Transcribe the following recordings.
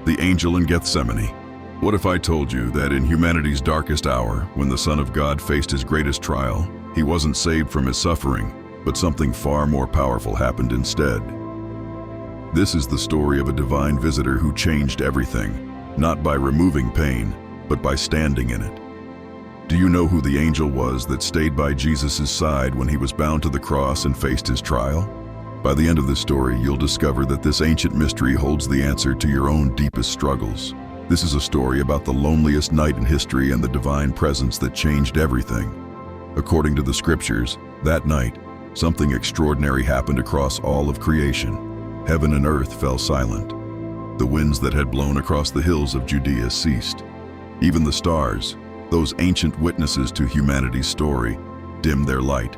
The angel in Gethsemane. What if I told you that in humanity's darkest hour, when the Son of God faced his greatest trial, he wasn't saved from his suffering, but something far more powerful happened instead? This is the story of a divine visitor who changed everything, not by removing pain, but by standing in it. Do you know who the angel was that stayed by Jesus' side when he was bound to the cross and faced his trial? By the end of this story, you'll discover that this ancient mystery holds the answer to your own deepest struggles. This is a story about the loneliest night in history and the divine presence that changed everything. According to the scriptures, that night, something extraordinary happened across all of creation. Heaven and earth fell silent. The winds that had blown across the hills of Judea ceased. Even the stars, those ancient witnesses to humanity's story, dimmed their light,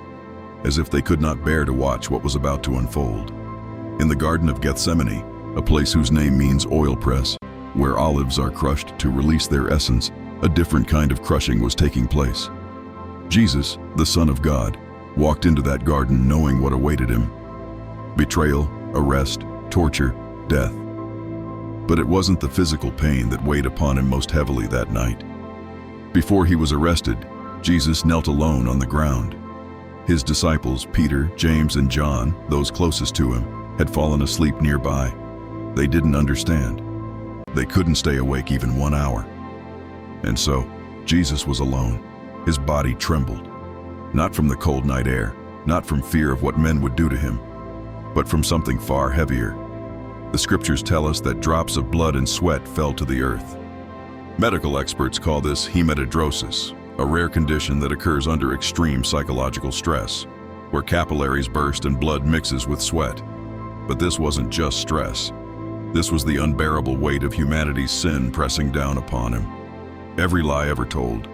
as if they could not bear to watch what was about to unfold. In the Garden of Gethsemane, a place whose name means oil press, where olives are crushed to release their essence, a different kind of crushing was taking place. Jesus, the Son of God, walked into that garden knowing what awaited him: betrayal, arrest, torture, death. But it wasn't the physical pain that weighed upon him most heavily that night. Before he was arrested, Jesus knelt alone on the ground. His disciples, Peter, James, and John, those closest to him, had fallen asleep nearby. They didn't understand. They couldn't stay awake even 1 hour. And so, Jesus was alone. His body trembled. Not from the cold night air, not from fear of what men would do to him, but from something far heavier. The scriptures tell us that drops of blood and sweat fell to the earth. Medical experts call this hematidrosis, a rare condition that occurs under extreme psychological stress, where capillaries burst and blood mixes with sweat. But this wasn't just stress. This was the unbearable weight of humanity's sin pressing down upon him. Every lie ever told,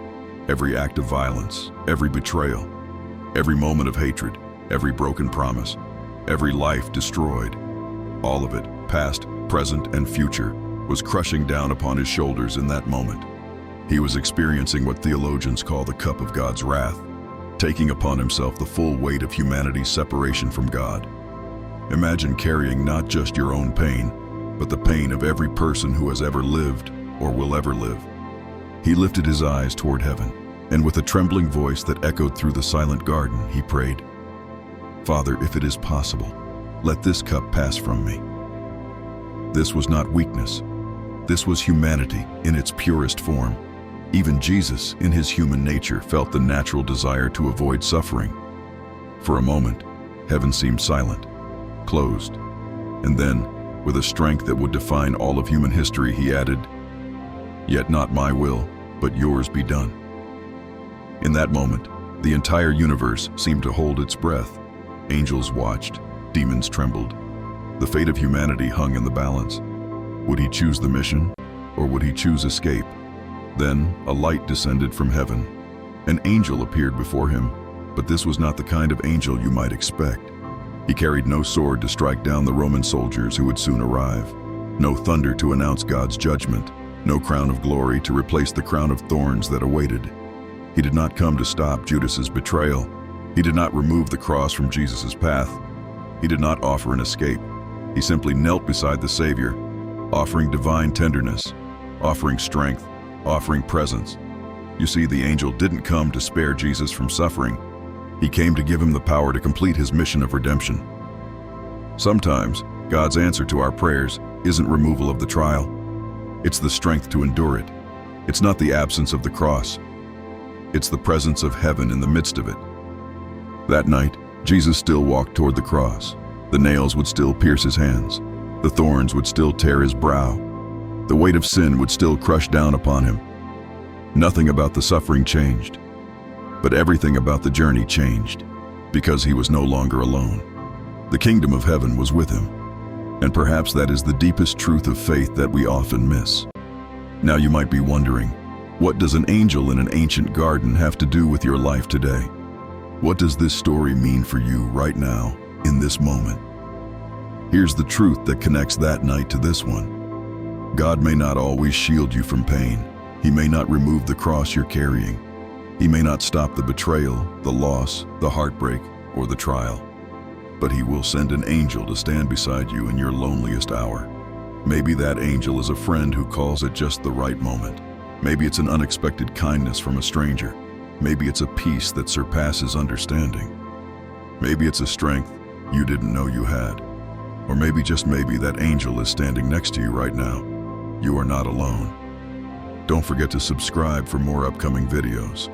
every act of violence, every betrayal, every moment of hatred, every broken promise, every life destroyed, all of it, past, present, and future, was crushing down upon his shoulders in that moment. He was experiencing what theologians call the cup of God's wrath, taking upon himself the full weight of humanity's separation from God. Imagine carrying not just your own pain, but the pain of every person who has ever lived or will ever live. He lifted his eyes toward heaven, and with a trembling voice that echoed through the silent garden, he prayed, "Father, if it is possible, let this cup pass from me." This was not weakness. This was humanity in its purest form. Even Jesus, in his human nature, felt the natural desire to avoid suffering. For a moment, heaven seemed silent, closed, and then, with a strength that would define all of human history, he added, "Yet not my will, but yours be done." In that moment, the entire universe seemed to hold its breath. Angels watched, demons trembled. The fate of humanity hung in the balance. Would he choose the mission, or would he choose escape? Then a light descended from heaven. An angel appeared before him, but this was not the kind of angel you might expect. He carried no sword to strike down the Roman soldiers who would soon arrive, no thunder to announce God's judgment, no crown of glory to replace the crown of thorns that awaited. He did not come to stop Judas's betrayal. He did not remove the cross from Jesus' path. He did not offer an escape. He simply knelt beside the Savior, offering divine tenderness, offering strength, offering presence. You see, the angel didn't come to spare Jesus from suffering. He came to give him the power to complete his mission of redemption. Sometimes, God's answer to our prayers isn't removal of the trial. It's the strength to endure it. It's not the absence of the cross. It's the presence of heaven in the midst of it. That night, Jesus still walked toward the cross. The nails would still pierce his hands. The thorns would still tear his brow. The weight of sin would still crush down upon him. Nothing about the suffering changed, but everything about the journey changed, because he was no longer alone. The kingdom of heaven was with him, and perhaps that is the deepest truth of faith that we often miss. Now you might be wondering, what does an angel in an ancient garden have to do with your life today? What does this story mean for you right now, in this moment? Here's the truth that connects that night to this one. God may not always shield you from pain. He may not remove the cross you're carrying. He may not stop the betrayal, the loss, the heartbreak, or the trial. But he will send an angel to stand beside you in your loneliest hour. Maybe that angel is a friend who calls at just the right moment. Maybe it's an unexpected kindness from a stranger. Maybe it's a peace that surpasses understanding. Maybe it's a strength you didn't know you had. Or maybe, just maybe, that angel is standing next to you right now. You are not alone. Don't forget to subscribe for more upcoming videos.